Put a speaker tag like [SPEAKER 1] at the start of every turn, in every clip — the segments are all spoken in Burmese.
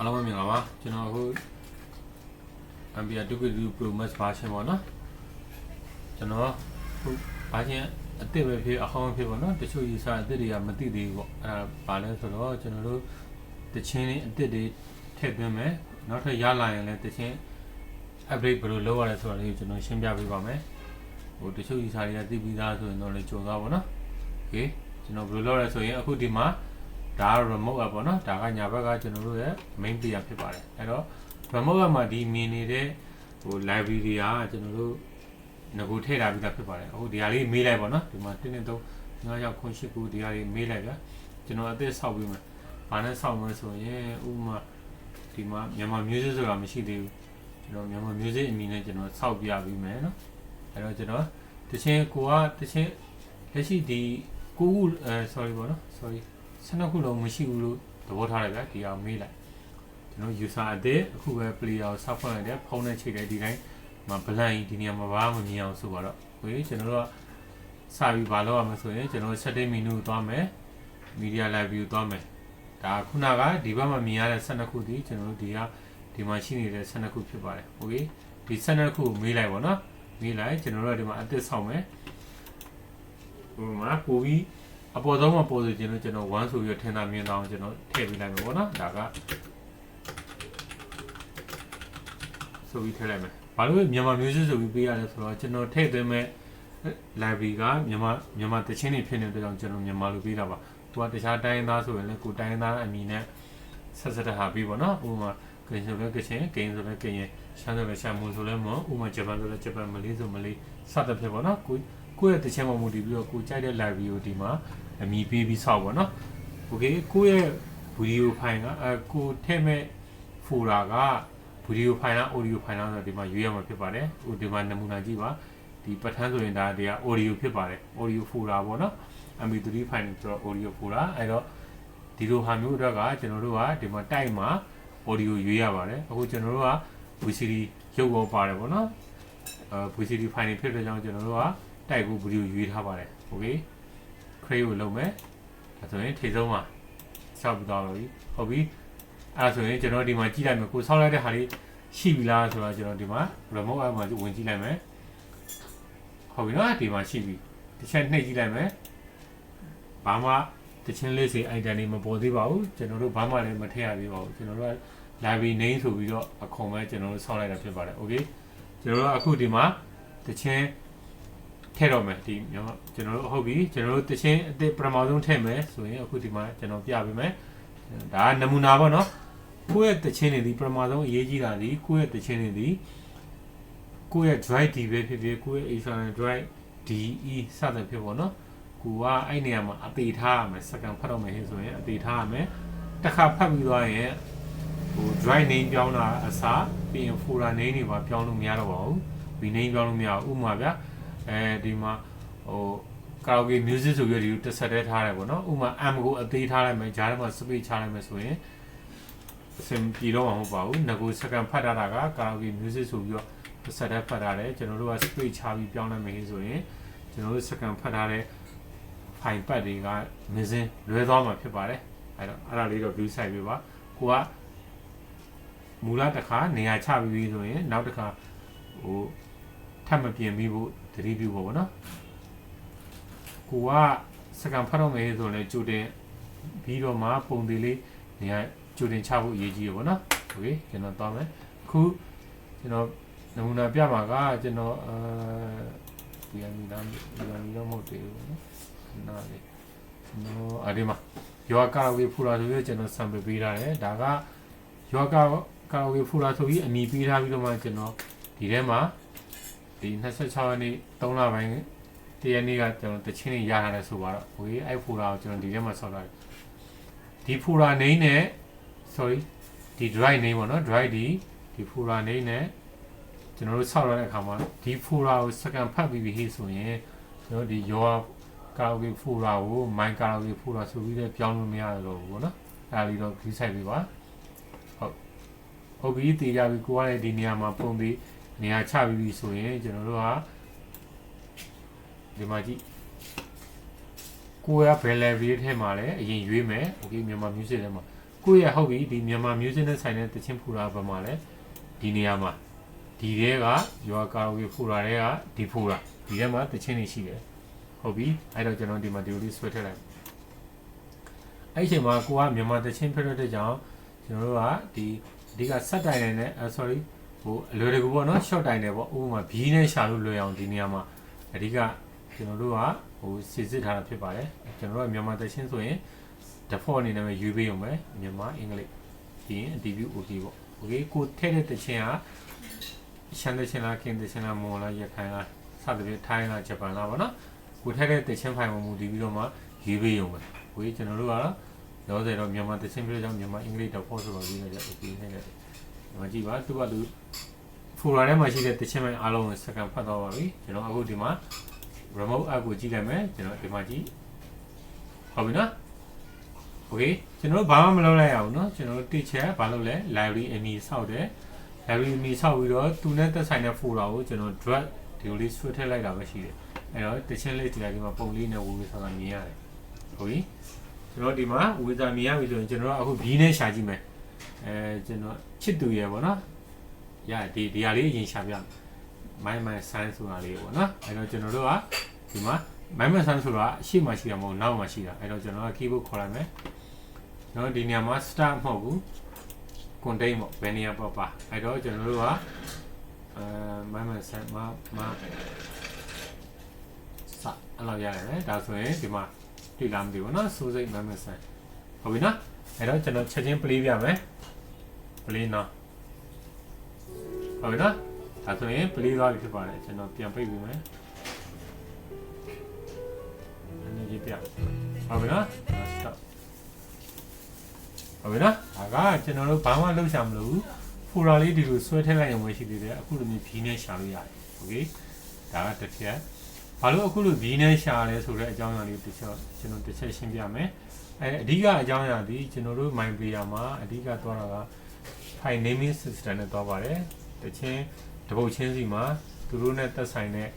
[SPEAKER 1] အားလုံးပဲမင်္ဂလာပါကျွန်တော်အခု Ampere 2 Pro Max version ပေါ့နော်ကျွန်တော်အခု version အသစ်ပဲဖြစ်အဟောင်းဖြစ်ပေါ့နော်တချို့ user အသစ်တွေကမသိသေးဘူးပေါ့အဲ့ဒါဘာလဲဆိုတော့ကျွန်တော်တို့တချင်းလေးအသစ်တွေထည့်သွင်းမယ်နောက်ထပ်ရလာရင်လည်းတချင်း update ဘယ်လိုလုပ်ရလဲဆိုတာလေးကျွန်တော်ရှင်းပြပေးပါမယ်ဟိုတချို့ user တွေကသိပြီးသားဆိုရင်တော့လည်းကြိုးစားပေါ့နော် okay ကျွန်တော်ဘယ်လိုလုပ်ရလဲဆိုရင်အခုဒီမှာဒါ remote app ပေါ့နော်ဒါကညာဘက်ကကျွန်တော်တို့ရဲ့ main player ဖြစ်ပါတယ်အဲ့တော့ remote app မှာဒီမြင်နေတဲ့ဟို library တွေကကျွန်တော်တို့ငကိုထည့်ထားပြီးသားဖြစ်ပါတယ်အခုဒီဟာလေးမေးလိုက်ပေါ့နော်ဒီမှာ1 2 3 9ရောက်9 10 9ဒီဟာလေးမေးလိုက်ဗျာကျွန်တော်အသက်ဆောက်ပြီးမယ်ဘာနဲ့ဆောက်မလဲဆိုရင်ဥပမာဒီမှာမြန်မာ music ဆိုတာမရှိသေးဘူးကျွန်တော်မြန်မာ music အမည်နဲ့ကျွန်တော်ဆောက်ပြပြီးမယ်နော်အဲ့တော့ကျွန်တော်တချင်းကိုကတချင်းလက်ရှိဒီ9ခုsorry ပေါ့နော် sorry 12ခုလုံးမရှိဘူးလို့သဘောထားလိုက်ဗျာဒီအောင်မေးလိုက်ကျွန်တော် user အသစ်အခုပဲ player ကိုဆောက်ဖွင့်လိုက်တယ်ဖုန်းနဲ့ချိန်တယ်ဒီတိုင်းမှာ blank ဒီနေရာမှာဘာမှမမြင်အောင်ဆိုတော့ဟိုကျွန်တော်တို့ကစပြီးဘာလုပ်ရမလဲဆိုရင်ကျွန်တော် setting menu ကိုသွားမယ် media library ကိုသွားမယ်ဒါခုနကဒီဘက်မှာမြင်ရတဲ့12ခုဒီကျွန်တော်တို့ဒီမှာရှိနေတဲ့12ခုဖြစ်ပါတယ် okay ဒီ12ခုကိုမေးလိုက်ပါတော့မေးလိုက်ကျွန်တော်တို့ကဒီမှာအသစ်ဆောက်မယ်ဟိုမှာပို့ပြီးအပေါ်ဆုံးမှာပေါ်ဆိုကျွန်တော်1ဆိုပြီးထင်သာမြင်အောင်ကျွန်တော်ထည့်ပေးလိုက်မယ်ပေါ့နော်ဒါကဆိုပြီးထည့်လိုက်မယ်ဘာလို့မြန်မာ music ဆိုပြီးပေးရလဲဆိုတော့ကျွန်တော်ထည့်သွင်းမဲ့ library ကမြန်မာတခြင်းတွေဖြစ်နေတဲ့ကြောင့်ကျွန်တော်မြန်မာလိုပေးတာပါသူကတခြားတိုင်းသားဆိုရင်လည်းကိုတိုင်းသားအမည်နဲ့ဆက်ဆက်တဟာပြီးပေါ့နော်ဥပမာကရင်ဆိုလည်းကချင်ကရင်ဆိုလည်းကရင်ရှမ်းဆိုလည်းရှမ်းမွန်ဆိုလည်းမွန်ဥပမာဂျပန်ဆိုလည်းဂျပန်မလေးဆိုမလေးစသဖြင့်ပေါ့နော်ကိုယ့်ရဲ့တခြင်းပေါ်မူတည်ပြီးတော့ကိုကြိုက်တဲ့ library ကိုဒီမှာအမည်ပေးပြီးဆောက်ပေါ့နော် okay ကိုယ့်ရဲ့ video file ကကိုထည့်မဲ့ folder က video file လား audio file လားဆိုတော့ဒီမှာရွေးရမှာဖြစ်ပါတယ်ဟိုဒီမှာနမူနာကြည့်ပါဒီပဋ္ဌာန်းဆိုရင်ဒါတွေက audio ဖြစ်ပါတယ် audio folder ပေါ့နော် mp3 file ဆိုတော့ audio folder အဲ့တော့ဒီလိုဟာမျိုးတော့ကကျွန်တော်တို့ကဒီမှာတိုက်မှာ audio ရွေးရပါတယ်အခုကျွန်တော်တို့က VCD ရုပ်ပေါ်ပါတယ်ပေါ့နော်VCD file တွေဖြစ်တဲ့ကြောင့်ကျွန်တော်တို့ကတိုက်ကို video ရွေးထားပါတယ် okay create ကိုလုပ်မယ်ဒါဆိုရင်ထိဆုံးမှာဆောက်ပြီးသွားလို့ဟုတ်ပြီအဲ့ဒါဆိုရင်ကျွန်တော်ဒီမှာကြည့်လိုက်မယ်ကိုဆောက်လိုက်တဲ့ဟာလေးရှိပြီလားဆိုတော့ကျွန်တော်ဒီမှာ remote app မှာဝင်ကြည့်လိုက်မယ်ဟုတ်ပြီနော်ဒီမှာရှိပြီတစ်ချက်နှိပ်ကြည့်လိုက်မယ်ဘာမှတချင်းလေးစီ item တွေမပေါ်သေးပါဘူးကျွန်တော်တို့ဘာမှလည်းမထည့်ရသေးပါဘူးကျွန်တော်တို့က library name ဆိုပြီးတော့အခွန်ပဲကျွန်တော်တို့ဆောက်လိုက်တာဖြစ်ပါတယ် okay ကျွန်တော်တို့အခုဒီမှာတချင်းထည့်တော့မယ်ဒီကျွန်တော်တို့ဟုတ်ပြီကျွန်တော်တို့တချင်းအစ်ပထမဆုံးထည့်မယ်ဆိုရင်အခုဒီမှာကျွန်တော်ပြပေးမယ်ဒါကနမူနာပေါ့နော်ကိုယ့်ရဲ့တချင်းတွေဒီပထမဆုံးအရေးကြီးတာဒီကိုယ့်ရဲ့တချင်းတွေဒီကိုယ့်ရဲ့ drive D ပဲဖြစ်ဖြစ်ကိုယ့်ရဲ့ external drive DE စသဖြင့်ပေါ့နော်ကိုကအဲ့နေရာမှာအသေးထားရမယ်စက္ကန့်ဖတ်တော့မယ်ဆိုရင်အသေးထားရမယ်တစ်ခါဖတ်ပြီးသွားရင်ဟို drive name ပြောင်းတာအစားပြီးရင် folder name တွေပါပြောင်းလို့မရတော့ပါဘူး rename ပြောင်းလို့မရဘူးဥပမာဗျာဒီမှာဟို karaoke music ဆိုပြီးဒီတစ်ဆက်တည်းထားတယ်ပေါ့နော်ဥပမာ M ကိုအသေးထားလိုက်မယ်ဂျားထဲမှာ space ချလိုက်မယ်ဆိုရင်အဆင်ပြေတော့မှာမဟုတ်ပါဘူးငကိုစက္ကန့်ဖတ်ထားတာက karaoke music ဆိုပြီးတော့တစ်ဆက်တည်းဖတ်ထားတယ်ကျွန်တော်တို့က space ချပြီးပြောင်းလိုက်မယ်ဆိုရင်ကျွန်တော်တို့စက္ကန့်ဖတ်ထားတဲ့ file ပတ်တွေက missing လွဲသွားမှာဖြစ်ပါတယ်အဲ့ဒါလေးတော့ view site ပေးပါကိုကမူလတစ်ခါနေရာချပြီးဆိုရင်နောက်တစ်ခါဟိုထပ်မပြင်ပြီးဖို့သတိပြုဖို့ပေါ့နော်ကိုကစက္ကန့်ဖတ်တော့မယ်ဆိုရင်ကြိုတင်ပြီးတော့မှပုံသေးလေးနေရာကြိုတင်ချဖို့အရေးကြီးရပေါ့နော်โอเคကျွန်တော်သွားမယ်အခုကျွန်တော်နမူနာပြမှာကကျွန်တော်ပြန်ပြီးတော့မဟုတ်သေးဘူးနော်နားလေးနော်အဒီမှာယောကာဝေဖူလာဆိုပြီးကျွန်တော် sample ပေးထားတယ်ဒါကယောကာဝေဖူလာဆိုပြီးအမည်ပေးထားပြီးတော့မှကျွန်တော်ဒီထဲမှာဒီ26ရက်နေ့3လပိုင်းတရက်နေ့ကကျွန်တော်တချင်းလေးရထားတယ်ဆိုတော့โอเคအဲ့ဖူလာကိုကျွန်တော်ဒီထဲမှာဆောက်ထားတယ်ဒီဖူလာ name နဲ့ sorry ဒီ drive name ပေါ့နော် drive ဒီဖူလာ name နဲ့ကျွန်တော်တို့ဆောက်ရတဲ့အခါမှာဒီဖူလာကိုစကန်ဖတ်ပြီးပြီဆိုရင်ကျွန်တော်ဒီ your karaoke ဖူလာကို my karaoke ဖူလာဆိုပြီးတော့ပြောင်းလို့မရတော့ဘူးပေါ့နော်အဲ့ဒါလေးတော့ click ဆိုင်ပေးပါဟုတ်ပြီတည်ကြပြီကိုကလည်းဒီနေရာမှာပုံပြီးနေရာချပြီးပြီဆိုရင်ကျွန်တော်တို့ကဒီမှာကြည့်ကိုရဘယ် library ထဲမှာလဲအရင်ရွေးမယ် okay မြန်မာ music ထဲမှာ ကိုယ့်ရဲ့ဟုတ်ပြီဒီမြန်မာ music နဲ့ဆိုင်တဲ့တချင်းဖူတာဘာမှလဲဒီနေရာမှာဒီထဲကယောကာဝေဖူတာတွေကဒီဖူတာဒီထဲမှာတချင်းတွေရှိတယ်ဟုတ်ပြီအဲ့တော့ကျွန်တော်ဒီမှာဒီလိုလေးဆွဲထည့်လိုက်အဲ့ဒီအချိန်မှာကိုကမြန်မာတချင်းဖြစ်တဲ့ကြောင့်ကျွန်တော်တို့ကဒီအဓိကဆက်တိုင်နဲ့ sorry ဟိုအလွယ်တကူပေါ့နော် short တိုင်တယ်ပေါ့ဥပမာဘီးနဲ့ရှာလို့လွယ်အောင်ဒီနေရာမှာအဓိကကျွန်တော်တို့ကဟိုစစ်စစ်ထားတာဖြစ်ပါတယ်ကျွန်တော်တို့ကမြန်မာတချင်းဆိုရင် default အနေနဲ့ပဲယူပေးရုံပဲမြန်မာအင်္ဂလိပ်ပြီးရင် debut okay ပေါ့ okay ကိုထည့်တဲ့တချင်းကရှမ်းတချင်းလားကင်းတချင်းလားမွန်လားရခိုင်လားစသဖြင့်ထိုင်းလားဂျပန်လားပေါ့နော်ကိုထည့်တဲ့တချင်းဖိုင်မှာမူတည်ပြီးတော့မှယူပေးရုံပဲ okay ကျွန်တော်တို့ကတော့ရောစေတော့မြန်မာတချင်းပြကြောင့်မြန်မာအင်္ဂလိပ် default ဆိုတော့ပြီးလိုက်ကြ okay နဲ့လည်းဒီမှာကြည့်ပါသူကသူဖူရာထဲမှာရှိတဲ့တချင်းပိုင်းအားလုံးကိုစက္ကန့်ဖတ်တော့ပါပြီကျွန်တော်အခုဒီမှာ remote app ကိုကြည့်လိုက်မယ်ကျွန်တော်ဒီမှာကြည့်ဟုတ်ပြီနော် okay ကျွန်တော်ဘာမှမလုပ်လိုက်ရဘူးเนาะကျွန်တော်တိချက်ဘာလုပ်လဲ library အမည်ဆောက်တယ် library အမည်ဆောက်ပြီးတော့သူနဲ့သက်ဆိုင်တဲ့ folder ကိုကျွန်တော် drag ဒီလိုလေးဆွဲထည့်လိုက်တာပဲရှိတယ်အဲ့တော့တချင်းလေးဒီလိုက်ဒီမှာပုံလေးနဲ့ဝေဆိုတာမြင်ရတယ်ဟုတ်ပြီကျွန်တော်ဒီမှာဝေစာမြင်ရပြီဆိုရင်ကျွန်တော်အခု B နဲ့ရှာကြည့်မယ်ကျွန်တော်ချစ်သူရယ်ပေါ့နော်ဒီဟာလေးအရင်ရှာပြမိုင်းမိုင်းဆန်းဆိုတာလေးပေါ့နော်အဲ့တော့ကျွန်တော်တို့ကဒီမှာမိုင်းမိုင်းဆန်းဆိုတာအရှိမှရှိတာမဟုတ်နောက်မှရှိတာအဲ့တော့ကျွန်တော်က keyboard ခေါ်လိုက်မယ်နော်ဒီနေရာမှာ start မဟုတ်ဘူး contain ပေါ့ဘယ်နေရာပေါ့ပါအဲ့တော့ကျွန်တော်တို့ကမိုင်းမိုင်းဆန်းမစအဲ့လိုရတယ်ဒါဆိုရင်ဒီမှာတွေ့လားမသိဘူးနော်စိုးစိတ်မိုင်းမိုင်းဆန်းဟုတ်ပြီနော်အဲ့တော့ကျွန်တော်ချက်ချင်း play ပြမယ် play နော်ဟုတ်ပြီနော်ဒါဆိုရင် play သွားပြီဖြစ်ပါတယ်ကျွန်တော်ပြန်ပိတ်ပြီးမယ်အနေကြီးပြဟုတ်ပြီနော် stop ဟုတ်ပြီနော်ဒါကကျွန်တော်တို့ဘာမှလုပ်ရှာမလို့ဘူးဖိုရာလေးဒီလိုဆွဲထည့်လိုက်ရုံပဲရှိသေးတယ်အခုလိုမျိုး V နဲ့ရှာလို့ရတယ်โอเคဒါကတစ်ချက်ဘာလို့အခုလို V နဲ့ရှာလဲဆိုတဲ့အကြောင်းအရာလေးတစ်ချက်ကျွန်တော်တစ်ချက်ရှင်းပြမယ်အဓိကအကြောင်းအရာဒီကျွန်တော်တို့ mind player မှာအဓိကသွားတာက file naming system နဲ့သွားပါတယ်တချင်းတပုတ်ချင်းစီမှာသူတို့နဲ့သက်ဆိုင်တဲ့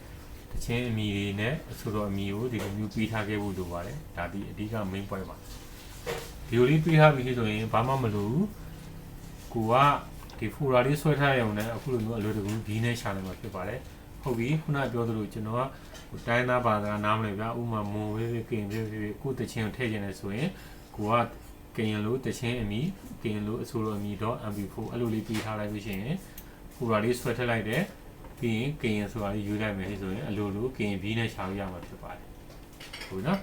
[SPEAKER 1] တချင်းအမည်တွေနဲ့အဆိုတော်အမည်ကိုဒီလိုမျိုးပေးထားခဲ့ဖို့လိုပါတယ်ဒါဒီအဓိက main point ပါဒီလိုလေးပေးထားပြီးဆိုရင်ဘာမှမလိုဘူးကိုကဒီဖိုရာလေးဆွဲထားရုံနဲ့အခုလိုမျိုးအလွယ်တကူဒီနဲ့ရှာနိုင်မှာဖြစ်ပါတယ်ဟုတ်ပြီခုနပြောသလိုကျွန်တော်ကတိုင်းသားဘာသာနားမလဲဗျာဥမာမွန်ဝေးဝေးကင်ဝေးဝေးကိုတချင်းကိုထည့်ခြင်းလဲဆိုရင်ကိုကကင်လို့တချင်းအမည်ကင်လို့အဆိုတော်အမည် .mp4 အဲ့လိုလေးပေးထားလိုက်လို့ရှိရင်ဖိုရာလေးဆွဲထည့်လိုက်တယ်ပြီးရင်ကင်ဆိုတာလေးယူလိုက်မယ်ဆိုရင်အလိုလိုကင်ဘီနဲ့ရှာလို့ရမှာဖြစ်ပါတယ်ဟုတ်နော်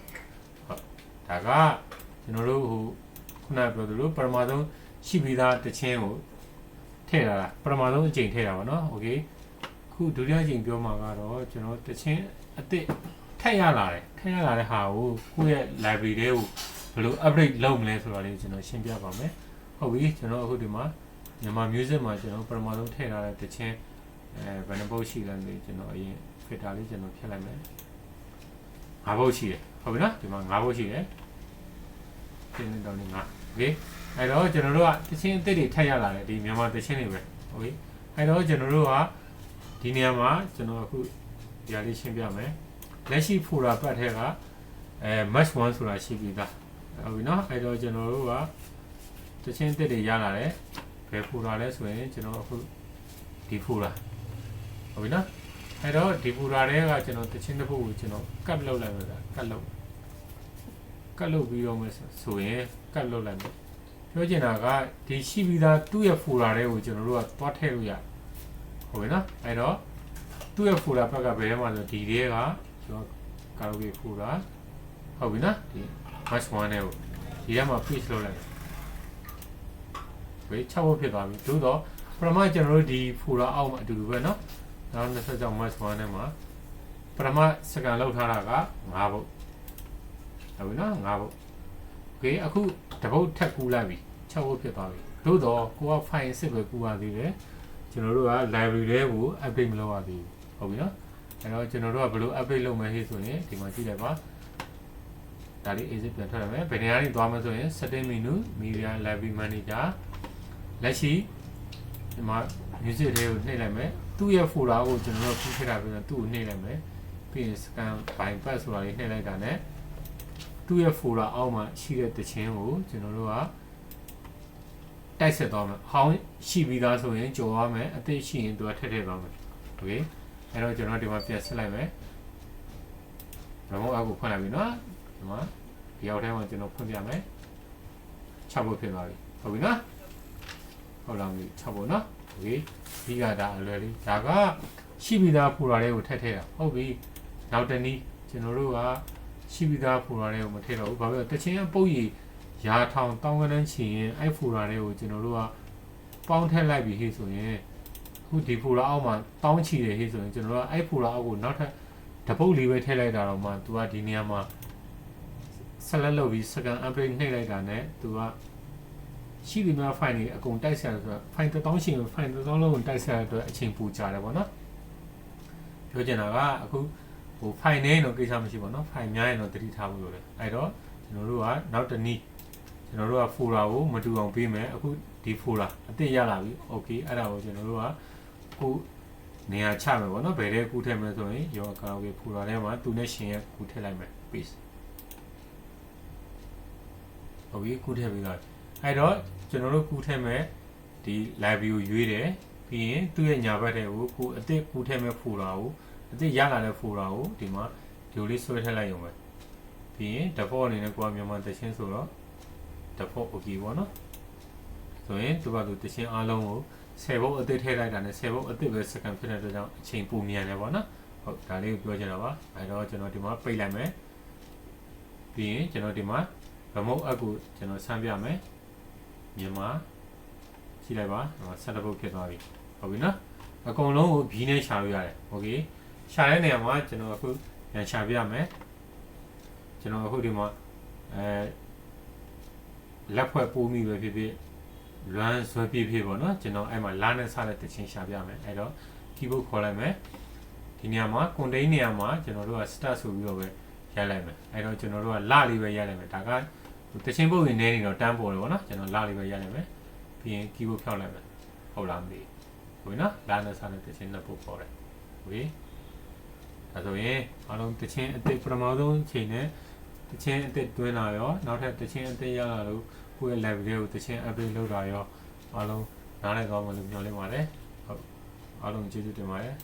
[SPEAKER 1] ဟုတ်ဒါကကျွန်တော်တို့ဟိုခုနပြောသလိုပထမဆုံးရှိပြီးသားတချင်းကိုထည့်လာတာပထမဆုံးအချိန်ထည့်တာပါနော်โอเคခုဒုတိယအချိန်ပြောမှာကတော့ကျွန်တော်တချင်းအစ်စ်ထည့်ရလာတယ်ထည့်ရလာတဲ့ဟာကိုကိုယ့်ရဲ့ library တွေကိုဘယ်လို update လုပ်မလဲဆိုတာလေးကျွန်တော်ရှင်းပြပါမယ်ဟုတ်ပြီကျွန်တော်အခုဒီမှာမြန်မာ music မှာကျွန်တော်ပထမဆုံးထည့်ထားတဲ့တချင်းဘယ်နှပုတ်ရှိလဲလေကျွန်တော်အရင် filter လေးကျွန်တော်ဖြတ်လိုက်မယ်၅ပုတ်ရှိတယ်ဟုတ်ပြီနော်ဒီမှာ၅ပုတ်ရှိတယ်ဒီနေ့တော့5 okay အဲ့တော့ကျွန်တော်တို့ကတချင်းအစ်စ်တွေထည့်ရလာတယ်ဒီမြန်မာတချင်းတွေပဲ okay အဲ့တော့ကျွန်တော်တို့ကဒီနေရာမှာကျွန်တော်အခုဒီဟာလေးရှင်းပြမယ်လက်ရှိ folder ပတ်ထဲကmatch 1ဆိုတာရှိပြီသားဟုတ်ပြီနော်အဲ့တော့ကျွန်တော်တို့ကတချင်းအစ်စ်တွေရလာတယ်ဘယ် folder လဲဆိုရင်ကျွန်တော်အခုဒီ folder ဟုတ်ပြီနော်အဲ့တော့ဒီ folder တွေကကျွန်တော်တချင်းတစ်ခုကိုကျွန်တော် cut လုပ်လိုက်မှာcut လုပ်ပြီးတော့မယ်ဆိုရင် cut လုပ်လိုက်မယ်ပြောချင်တာကဒီရှိပြီးသားသူ့ရဲ့ folder တွေကိုကျွန်တော်တို့ကတွားထည့်လို့ရဟုတ်ပြီနော်အဲ့တော့သူ့ရဲ့ folder ဘက်ကဘယ်ထဲမှာဆိုဒီတွေကကျွန်တော် karaoke folder ဟုတ်ပြီနော်ဒီ match 1နဲ့ကိုဒီထဲမှာ paste လုပ်လိုက်ဝေး6ဖို့ဖြစ်သွားပြီသို့တော့ပထမကျွန်တော်တို့ဒီ folder အောက်မှာအတူတူပဲနော်နောက်26 match 1နဲ့မှာပထမစကန်လောက်ထားတာက5ပုတ်ဟုတ်ပြီနော်5ပုတ်โอเคအခုတပုတ်ထပ်ကူးလိုက်ပြီ6ပုတ်ဖြစ်သွားပြီသို့တော့ကိုက file စစ်ပဲကူးရသေးတယ်ကျွန်တော်တို့က library တွေကို update မလုပ်ရသေးဘူးဟုတ်ပြီနော်အဲ့တော့ကျွန်တော်တို့ကဘယ်လို update လုပ်မလဲဆိုရင်ဒီမှာကြည့်လိုက်ပါဒါလေး exit ပြန်ထွက်ရမယ်ဘယ်နေရာနေသွားမလဲဆိုရင် setting menu media library manager လက်ရှိဒီမှာ music တွေကိုနှိပ်လိုက်မယ်သူ့ရဲ့ folder ကိုကျွန်တော်တို့ဖူးထည့်တာပြီးတော့သူ့ကိုနှိပ်လိုက်မယ်ပြီးရင် scan by pass ဆိုတာလေးနှိပ်လိုက်တာ ਨੇ သူ့ရဲ့ folder အောက်မှာရှိတဲ့တခြင်းကိုကျွန်တော်တို့က တိုက်ဆက်သွားမယ်ဟောင်းရှိပြီးသားဆိုရင်ကြော်ရမယ်အသက်ရှိရင်သူကထည့်သွားမယ်โอเคအဲ့တော့ကျွန်တော်ဒီမှာပြန်ဆက်လိုက်မယ်ဘယ်မှာအခုဖွင့်လိုက်ပြီနော်ဒီမှာဒီအောက်ထဲမှာကျွန်တော်ဖွင့်ပြမယ်6ဖို့ဖြစ်သွားပြီဟုတ်ပြီနော်ဟုတ်လားမသိ6ဖို့နော်โอเคဒီကဒါအလွယ်လေးဒါကရှိပြီးသားဖူရာတွေကိုထည့်တာဟုတ်ပြီနောက်တနည်းကျွန်တော်တို့ကရှိပြီးသားဖူရာတွေကိုမထည့်တော့ဘူးဘာဖြစ်လဲတချင်းပုတ်ရည်ရာထောင်တောင်းကန်းချီရင်အဲ့ဖူရာတွေကိုကျွန်တော်တို့ကပေါင်းထည့်လိုက်ပြီဟိဆိုရင်ခုဒီဖူရာအောက်မှာတောင်းချီတယ်ဟိဆိုရင်ကျွန်တော်တို့ကအဲ့ဖူရာအောက်ကိုနောက်ထပ်တပုတ်လေးပဲထည့်လိုက်တာတော့မှသူကဒီနေရာမှာဆက်လက်လုပ်ပြီး second upgrade နှိပ်လိုက်တာနဲ့သူကရှိပြီးမှ file တွေအကုန်တိုက်ဆက်ရဆိုတော့ file 1000ရှိရင် file 1000လုံးကိုတိုက်ဆက်ရအတွက်အချိန်ပူကြတယ်ပေါ့နော်ပြောချင်တာကအခုဟို file နဲ့တော့ကိစ္စမရှိပါဘူးเนาะ file များရင်တော့တတိထားဖို့လိုတယ်အဲ့တော့ကျွန်တော်တို့ကနောက်တနည်းကျွန်တော်တို့က folder ကိုမတူအောင်ပေးမယ်အခုဒီ folder အသစ်ရလာပြီ okay အဲ့ဒါကိုကျွန်တော်တို့ကခုနေရာချမယ်ပေါ့เนาะဘယ်တဲ့ကူးထည့်မယ်ဆိုရင်ရောကာဝေ folder ထဲမှာသူနဲ့ရှင်ရဲ့ကူးထည့်လိုက်မယ် paste ဟုတ်ပြီကူးထည့်ပြီးတော့အဲ့တော့ကျွန်တော်တို့ကူးထည့်မယ်ဒီ library ကိုရွေးတယ်ပြီးရင်သူ့ရဲ့ညာဘက်ထဲကိုခုအသစ်ကူးထည့်မဲ့ folder ကိုအသစ်ရလာတဲ့ folder ကိုဒီမှာဒီလိုလေးဆွဲထည့်လိုက်ရုံပဲပြီးရင် default အနေနဲ့ကိုကမြန်မာတချင်းဆိုတော့ default okay ပေါ့နော်ဆိုရင်သူကသူတချင်းအားလုံးကို10ဘုတ်အသစ်ထည့်လိုက်တာနဲ့10ဘုတ်အသစ်ပဲ second ဖြစ်တဲ့အတွက်ကြောင့်အချိန်ပိုမြန်တယ်ပေါ့နော်ဟုတ်ဒါလေးကိုပြောချင်တာပါအဲ့တော့ကျွန်တော်ဒီမှာပိတ်လိုက်မယ်ပြီးရင်ကျွန်တော်ဒီမှာ remote app ကိုကျွန်တော်ဆန်းပြမယ်မြန်မာကြည့်လိုက်ပါ17ဘုတ်ဖြစ်သွားပြီဟုတ်ပြီနော်အကုန်လုံးကိုဘီးနဲ့ရှာလို့ရတယ်โอเคရှာတဲ့နေရာမှာကျွန်တော်အခုပြန်ရှာပြမယ်ကျွန်တော်အခုဒီမှာလက်ဖွဲ့ပိုးမိပဲဖြစ်ဖြစ်လွမ်းဆွဲပြဖြစ်ပေါ့နော်ကျွန်တော်အဲ့မှာလာနဲ့စတဲ့တခြင်းရှာပြမယ်အဲ့တော့ keyboard ခေါ်လိုက်မယ်ဒီနေရာမှာ contain နေရာမှာကျွန်တော်တို့က start ဆိုပြီးတော့ပဲရိုက်လိုက်မယ်အဲ့တော့ကျွန်တော်တို့ကလလေးပဲရိုက်လိုက်မယ်ဒါကတခြင်းပုတ်ရင်နေနေတော့တန်းပေါ်တယ်ပေါ့နော်ကျွန်တော်လလေးပဲရိုက်လိုက်မယ်ပြီးရင် keyboard ဖြောက်လိုက်မယ်ဟုတ်လားမသိဘူးနော်လာနဲ့စတဲ့တခြင်းနှစ်ပုတ်ခေါ်တယ်โอเคဒါဆိုရင်အားလုံးတခြင်းအစ်စ်ပထမဆုံးချိန်နဲ့တခြင်းအစ်စ်တွင်းလာရောနောက်ထပ်တခြင်းအစ်စ်ရလာလို့ကိုယ့်ရဲ့ library ကိုတခြင်း update လုပ်တာရောအားလုံးနားလည်သွားမှလို့မျှော်လင့်ပါတယ်ဟုတ်အားလုံးကျေးဇူးတင်ပါတယ်